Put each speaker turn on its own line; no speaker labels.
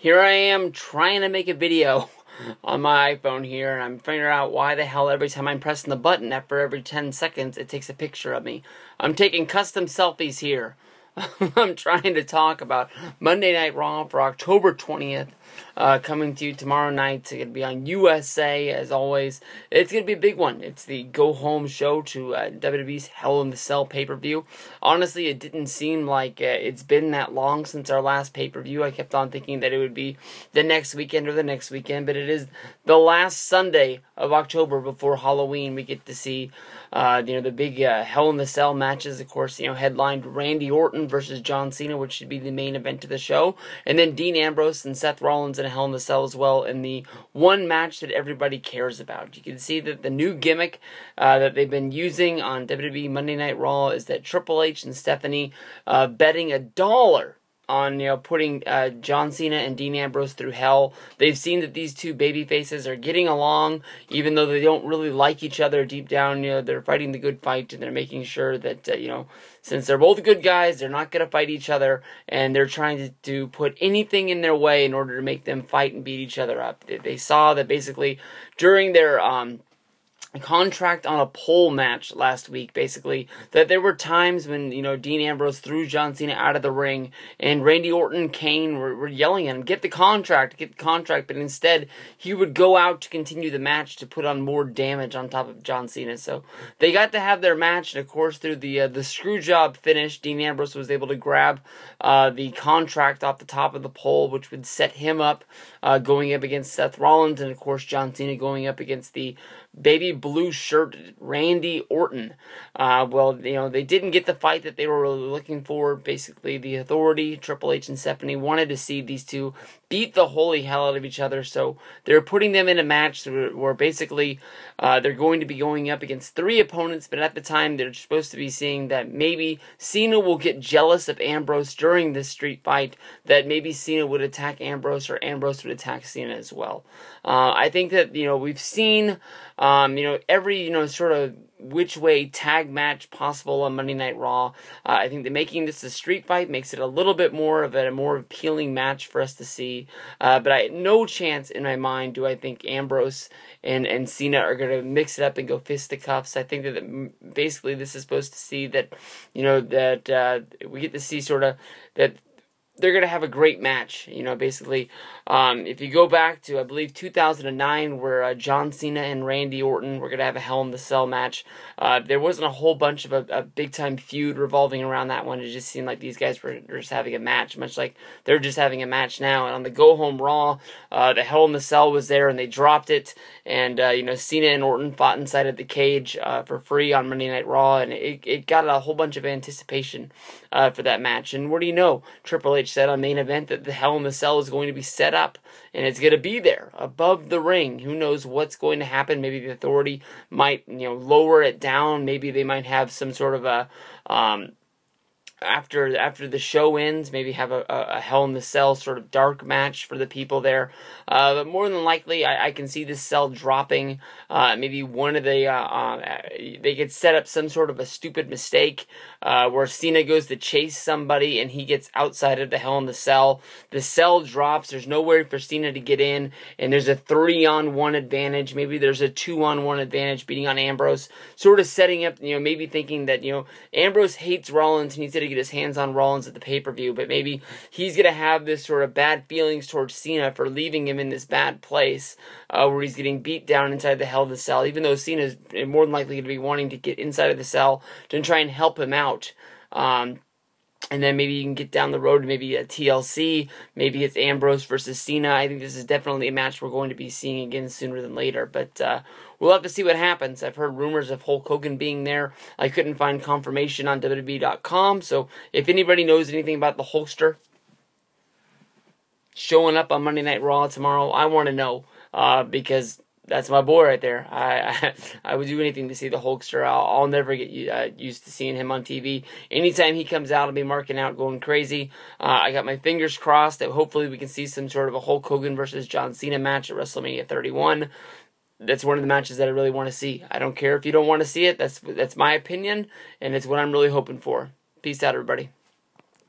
Here I am trying to make a video on my iPhone here, and I'm figuring out why the hell every time I'm pressing the button, after every 10 seconds, it takes a picture of me. I'm taking custom selfies here. I'm trying to talk about Monday Night Raw for October 20th, coming to you tomorrow night. It's going to be on USA, as always. It's going to be a big one. It's the go-home show to WWE's Hell in the Cell pay-per-view. Honestly, it didn't seem like it's been that long since our last pay-per-view. I kept on thinking that it would be the next weekend or the next weekend, but it is the last Sunday of October before Halloween. We get to see the big Hell in the Cell matches, of course, headlined Randy Orton versus John Cena, which should be the main event of the show, and then Dean Ambrose and Seth Rollins in a Hell in the Cell as well, in the one match that everybody cares about. You can see that the new gimmick that they've been using on WWE Monday Night Raw is that Triple H and Stephanie betting $1 on putting John Cena and Dean Ambrose through hell. They've seen that these two baby faces are getting along, even though they don't really like each other deep down. They're fighting the good fight, and they're making sure that since they're both good guys, they're not going to fight each other, and they're trying to put anything in their way in order to make them fight and beat each other up. They saw that basically during their contract on a pole match last week, basically, that there were times when, Dean Ambrose threw John Cena out of the ring, and Randy Orton, Kane were yelling at him, get the contract, but instead, he would go out to continue the match to put on more damage on top of John Cena. So, they got to have their match, and of course, through the screw job finish, Dean Ambrose was able to grab the contract off the top of the pole, which would set him up going up against Seth Rollins, and of course, John Cena going up against the baby blue shirt Randy Orton. They didn't get the fight that they were really looking for. Basically, the Authority, Triple H and Stephanie, wanted to see these two beat the holy hell out of each other, so they're putting them in a match where basically they're going to be going up against 3 opponents, but at the time they're supposed to be seeing that maybe Cena will get jealous of Ambrose during this street fight, that maybe Cena would attack Ambrose or Ambrose would attack Cena as well. I think that, we've seen, every, sort of which way tag match possible on Monday Night Raw. I think that making this a street fight makes it a little bit more of a more appealing match for us to see. But no chance in my mind do I think Ambrose and Cena are going to mix it up and go fisticuffs. I think that basically this is supposed to see that, that we get to see sort of that they're going to have a great match, basically. If you go back to, I believe, 2009, where John Cena and Randy Orton were going to have a Hell in the Cell match, there wasn't a whole bunch of a big-time feud revolving around that one. It just seemed like these guys were just having a match, much like they're just having a match now. And on the Go-Home Raw, the Hell in the Cell was there, and they dropped it. And, Cena and Orton fought inside of the cage for free on Monday Night Raw, and it got a whole bunch of anticipation for that match. And what do you know? Triple H said on Main Event that the Hell in the Cell is going to be set up, and it's going to be there above the ring. Who knows what's going to happen? Maybe the Authority might, lower it down. Maybe they might have some sort of a after the show ends, maybe have a Hell in the Cell sort of dark match for the people there. But more than likely, I can see this cell dropping. Maybe one of they could set up some sort of a stupid mistake where Cena goes to chase somebody and he gets outside of the Hell in the Cell. The cell drops. There's nowhere for Cena to get in, and there's a 3-on-1 advantage. Maybe there's a 2-on-1 advantage beating on Ambrose. Sort of setting up, maybe thinking that, Ambrose hates Rollins and he's going to get his hands on Rollins at the pay-per-view, but maybe he's going to have this sort of bad feelings towards Cena for leaving him in this bad place where he's getting beat down inside the Hell in the Cell, even though Cena's more than likely going to be wanting to get inside of the cell to try and help him out. And then maybe you can get down the road to maybe a TLC. Maybe it's Ambrose versus Cena. I think this is definitely a match we're going to be seeing again sooner than later. But we'll have to see what happens. I've heard rumors of Hulk Hogan being there. I couldn't find confirmation on WWE.com. So if anybody knows anything about the Hulkster showing up on Monday Night Raw tomorrow, I want to know. Because that's my boy right there. I would do anything to see the Hulkster. I'll never get used to seeing him on TV. Anytime he comes out, I'll be marking out, going crazy. I got my fingers crossed that hopefully we can see some sort of a Hulk Hogan versus John Cena match at WrestleMania 31. That's one of the matches that I really want to see. I don't care if you don't want to see it. That's my opinion, and it's what I'm really hoping for. Peace out, everybody.